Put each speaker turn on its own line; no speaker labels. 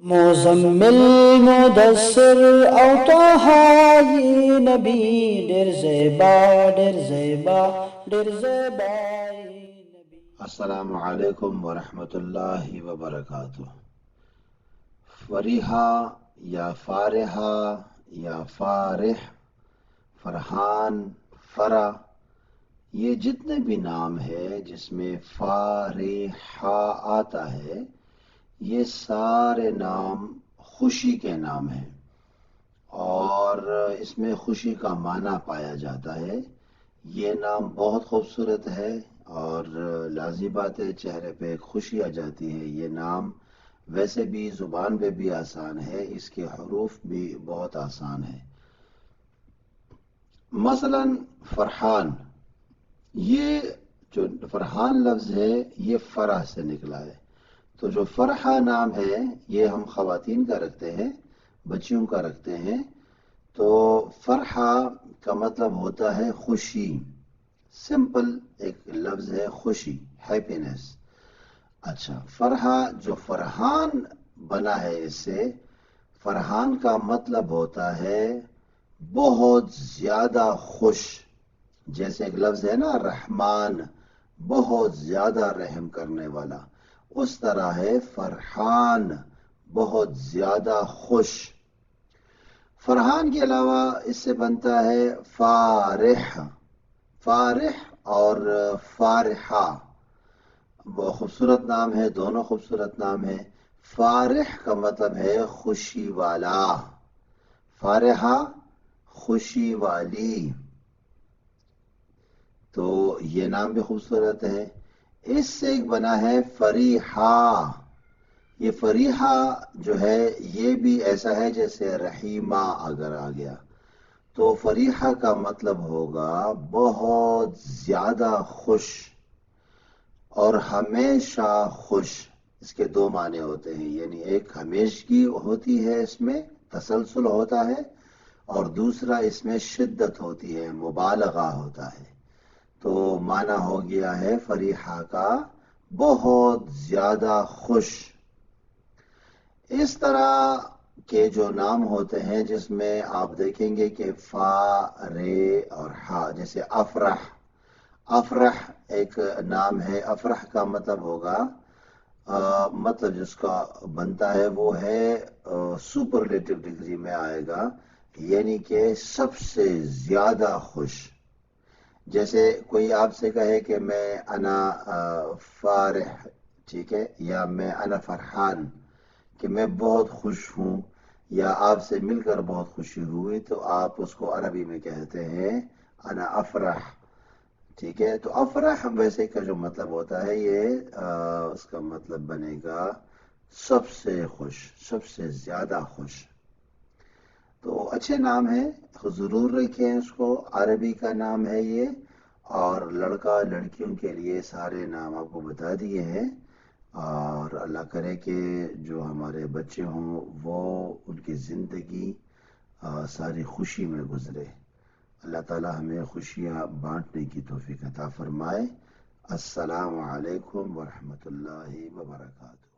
مزمل مدثر او طه یہ نبی ډیر زیبا ډیر زیبا ډیر زیبا
السلام علیکم ورحمۃ اللہ وبرکاتہ۔ فریحہ یا فارحہ یا فارح، فرحان، فرح، یہ جتنے بھی نام ہے جس میں فارحہ آتا ہے یہ سارے نام خوشی کے نام ہیں، اور اس میں خوشی کا معنی پایا جاتا ہے۔ یہ نام بہت خوبصورت ہے اور لازمی بات ہے چہرے پہ خوشی آ جاتی ہے۔ یہ نام ویسے بھی زبان پہ بھی آسان ہے، اس کے حروف بھی بہت آسان ہے۔ مثلا فرحان، یہ جو فرحان لفظ ہے یہ فرح سے نکلا ہے، تو جو فرحہ نام ہے یہ ہم خواتین کا رکھتے ہیں، بچیوں کا رکھتے ہیں، تو فرحہ کا مطلب ہوتا ہے خوشی، سمپل ایک لفظ ہے خوشی، ہیپینس۔ اچھا، فرحہ جو فرحان بنا ہے، اس سے فرحان کا مطلب ہوتا ہے بہت زیادہ خوش، جیسے ایک لفظ ہے نا رحمان، بہت زیادہ رحم کرنے والا، اس طرح ہے فرحان، بہت زیادہ خوش۔ فرحان کے علاوہ اس سے بنتا ہے فارح، فارح اور فارحہ، بہت خوبصورت نام ہے، دونوں خوبصورت نام ہے۔ فارح کا مطلب ہے خوشی والا، فارحہ خوشی والی، تو یہ نام بھی خوبصورت ہے۔ اس سے ایک بنا ہے فریحہ، یہ فریحہ جو ہے یہ بھی ایسا ہے جیسے رحیمہ اگر آ گیا، تو فریحہ کا مطلب ہوگا بہت زیادہ خوش اور ہمیشہ خوش۔ اس کے دو معنی ہوتے ہیں، یعنی ایک ہمیشگی ہوتی ہے، اس میں تسلسل ہوتا ہے، اور دوسرا اس میں شدت ہوتی ہے، مبالغہ ہوتا ہے۔ تو معنی ہو گیا ہے فریحہ کا بہت زیادہ خوش۔ اس طرح کے جو نام ہوتے ہیں جس میں آپ دیکھیں گے کہ فا، رے اور ہا، جیسے افرح، افرح ایک نام ہے، افرح کا مطلب ہوگا مطلب جس کا بنتا ہے وہ ہے سپرلیٹو ڈگری میں آئے گا، یعنی کہ سب سے زیادہ خوش۔ جیسے کوئی آپ سے کہے کہ میں انا فارح، ٹھیک ہے، یا میں انا فرحان، کہ میں بہت خوش ہوں، یا آپ سے مل کر بہت خوشی ہوئی، تو آپ اس کو عربی میں کہتے ہیں انا افرح، ٹھیک ہے۔ تو افرح ویسے کا جو مطلب ہوتا ہے یہ اس کا مطلب بنے گا سب سے خوش، سب سے زیادہ خوش۔ تو اچھے نام ہیں، ضرور رکھیں اس کو، عربی کا نام ہے یہ، اور لڑکا لڑکیوں کے لیے سارے نام آپ کو بتا دیے ہیں، اور اللہ کرے کہ جو ہمارے بچے ہوں وہ ان کی زندگی ساری خوشی میں گزرے۔ اللہ تعالی ہمیں خوشیاں بانٹنے کی توفیق عطا فرمائے۔ السلام علیکم ورحمۃ اللہ وبرکاتہ۔